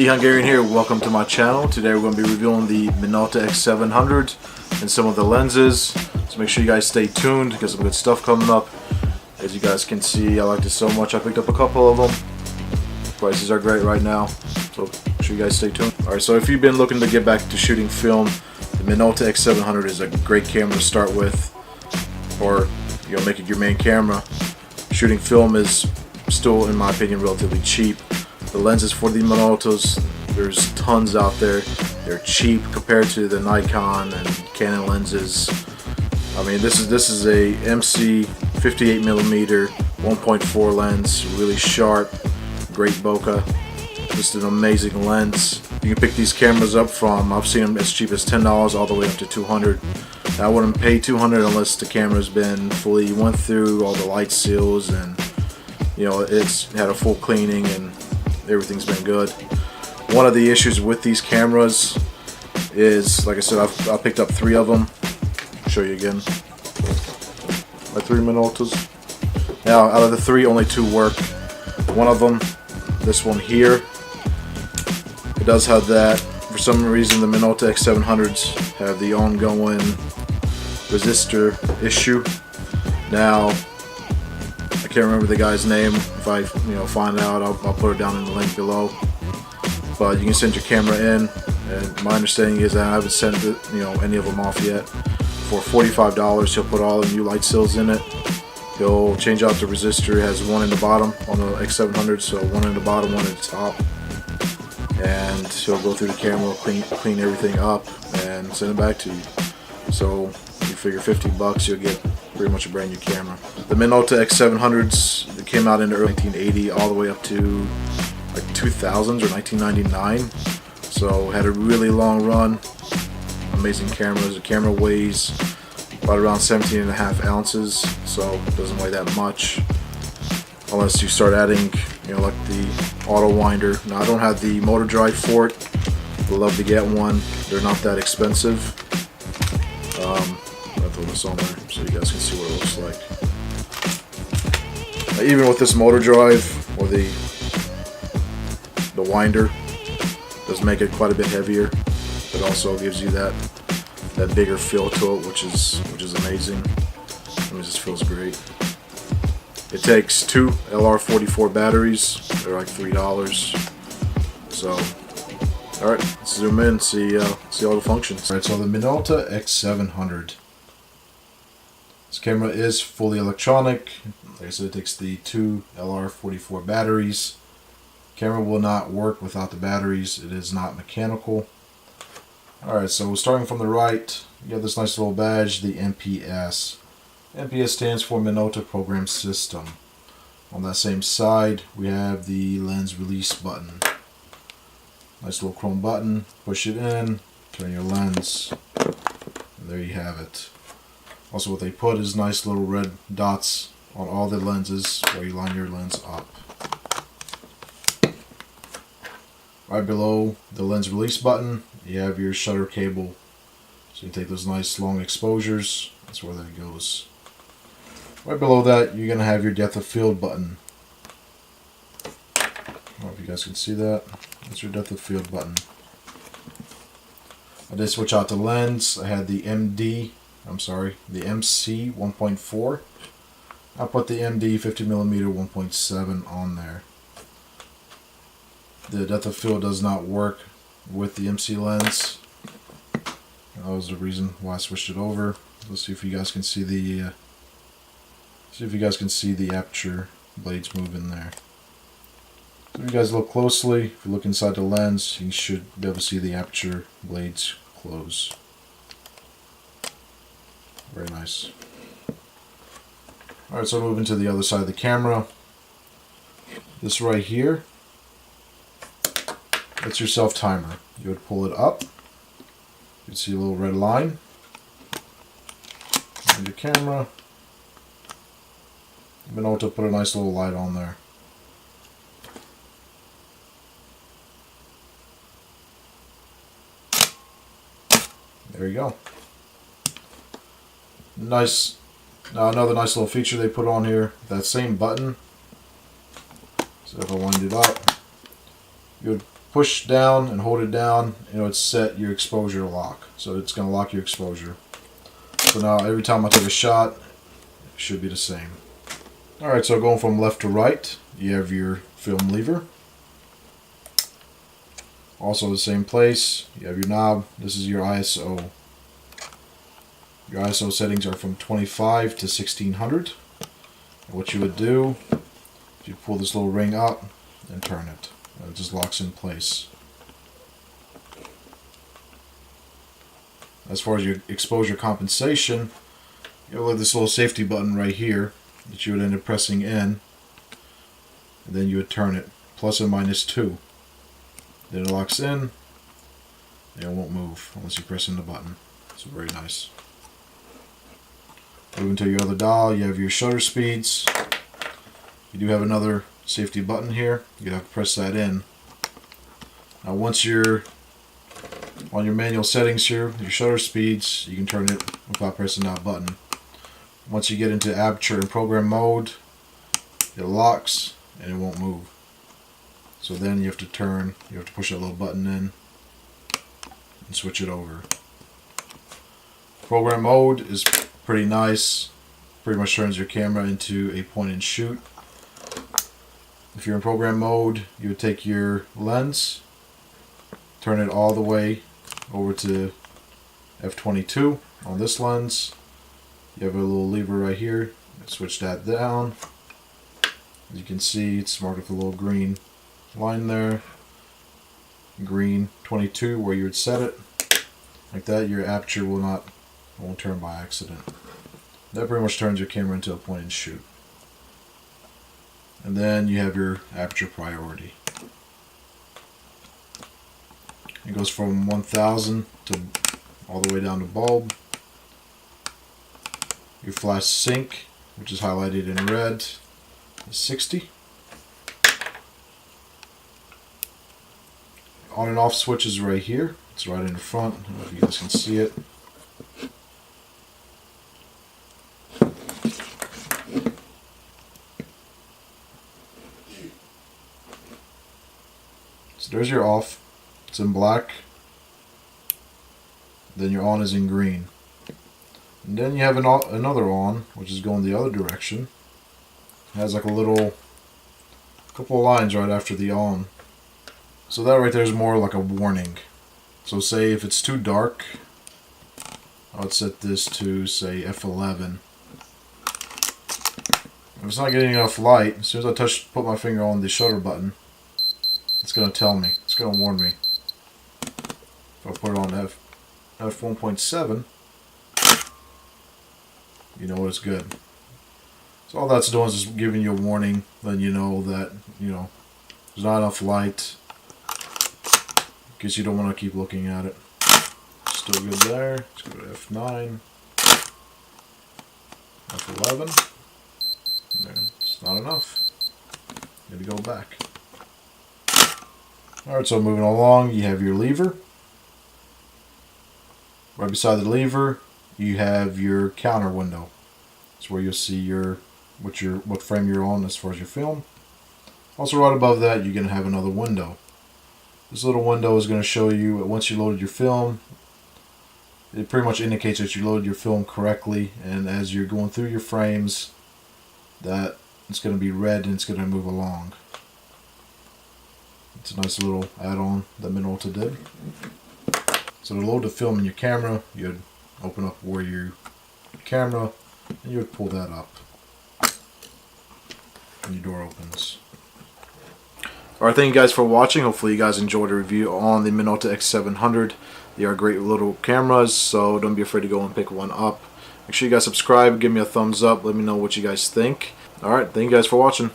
The Hungarian here, welcome to my channel. Today we're going to be reviewing the Minolta X-700 and some of the lenses. So make sure you guys stay tuned because some good stuff coming up. As you guys can see, I liked it so much I picked up a couple of them. Prices are great right now, so make sure you guys stay tuned. Alright, so if you've been looking to get back to shooting film, the Minolta X-700 is a great camera to start with, or make it your main camera. Shooting film is still, in my opinion, relatively cheap. The lenses for the Minoltas, there's tons out there. They're cheap compared to the Nikon and Canon lenses. I mean, this is a MC 58mm 1.4 lens, really sharp, great bokeh. Just an amazing lens. You can pick these cameras up from, I've seen them as cheap as $10 all the way up to $200. Now, I wouldn't pay $200 unless the camera's been fully went through all the light seals and it's had a full cleaning and everything's been good. One of the issues with these cameras is, like I said, I picked up 3 of them. I'll show you again. My 3 Minoltas. Now, out of the 3, only 2 work. One of them, this one here, it does have that. For some reason, the Minolta X-700s have the ongoing Resistor Issue. Now, I can't remember the guy's name. If I find out, I'll put it down in the link below. But you can send your camera in, and my understanding is that I haven't sent any of them off yet. For $45, he'll put all the new light seals in it. He'll change out the resistor. It has one in the bottom on the X700, so one in the bottom, one at the top. And he'll go through the camera, clean everything up, and send it back to you. So you figure $50, you'll get pretty much a brand new camera. The Minolta X700s, they came out in the early 1980 all the way up to like 2000s or 1999. So had a really long run. Amazing cameras. The camera weighs about around 17.5 ounces, so it doesn't weigh that much. Unless you start adding, like the auto winder. Now, I don't have the motor drive for it. I'd love to get one. They're not that expensive. I'll throw this on there so you guys can see what it looks like. Even with this motor drive or the winder, does make it quite a bit heavier. It also gives you that bigger feel to it, which is amazing. It just feels great. It takes 2 LR44 batteries. They're like $3. So, all right, let's zoom in, see all the functions. All right, so the Minolta X700. This camera is fully electronic. Like I said, it takes the 2 LR44 batteries. Camera will not work without the batteries. It is not mechanical. Alright, so starting from the right, you have this nice little badge, the MPS. MPS stands for Minolta Program System. On that same side, we have the lens release button. Nice little chrome button. Push it in, turn your lens, and there you have it. Also, what they put is nice little red dots on all the lenses where you line your lens up. Right below the lens release button, you have your shutter cable. So you take those nice long exposures, that's where that goes. Right below that, you're going to have your depth of field button. I don't know if you guys can see that. That's your depth of field button. I did switch out the lens. I had the MC 1.4. I put the MD 50mm 1.7 on there. The depth of field does not work with the MC lens. That was the reason why I switched it over. Let's see if you guys can see the aperture blades move in there. So if you guys look closely, if you look inside the lens, you should be able to see the aperture blades close. Very nice. Alright, so moving to the other side of the camera. This right here, that's your self timer. You would pull it up. You'd see a little red line. And your camera. Minolta put a nice little light on there. There you go. Nice. Now another nice little feature they put on here. That same button. So if I wind it up, you would push down and hold it down, and it would set your exposure to lock. So it's going to lock your exposure. So now every time I take a shot, it should be the same. Alright, so going from left to right, you have your film lever. Also the same place, you have your knob. This is your ISO. Your ISO settings are from 25 to 1600. And what you would do, you pull this little ring up and turn it. It just locks in place. As far as your exposure compensation, you have this little safety button right here that you would end up pressing in, and then you would turn it plus or minus 2. Then it locks in, and it won't move unless you press in the button. So very nice. Moving to your other dial, you have your shutter speeds. You do have another safety button here. You have to press that in. Now once you're on your manual settings here, your shutter speeds, you can turn it without pressing that button. Once you get into aperture and program mode, it locks and it won't move. So then you have to push that little button in and switch it over. Program mode is pretty nice. Pretty much turns your camera into a point and shoot. If you're in program mode, you would take your lens, turn it all the way over to f/22 on this lens. You have a little lever right here. Switch that down. As you can see, it's marked with a little green line there. Green 22 where you would set it. Like that, your aperture won't turn by accident. That pretty much turns your camera into a point and shoot. And then you have your aperture priority. It goes from 1000 to all the way down to bulb. Your flash sync, which is highlighted in red, is 60. On and off switch is right here. It's right in the front. I don't know if you guys can see it. So there's your off. It's in black. Then your on is in green. And then you have another on, which is going the other direction. It has like a couple of lines right after the on. So that right there is more like a warning. So say if it's too dark, I would set this to say f11. If it's not getting enough light, as soon as I put my finger on the shutter button, it's going to tell me. It's going to warn me. If I put it on f1.7, you know it's good. So all that's doing is just giving you a warning, letting you know that, there's not enough light. In case you don't want to keep looking at it. Still good there. Let's go to f9. f11. It's not enough. Got to go back. Alright, so moving along, you have your lever. Right beside the lever, you have your counter window. It's where you'll see what frame you're on as far as your film. Also right above that, you're going to have another window. This little window is going to show you once you loaded your film. It pretty much indicates that you loaded your film correctly, and as you're going through your frames, that it's going to be red and it's going to move along. It's a nice little add-on that Minolta did. So to load the film in your camera, you'd open up where your camera, and you would pull that up, and your door opens. Alright, thank you guys for watching. Hopefully you guys enjoyed the review on the Minolta X-700. They are great little cameras, so don't be afraid to go and pick one up. Make sure you guys subscribe, give me a thumbs up, let me know what you guys think. Alright, thank you guys for watching.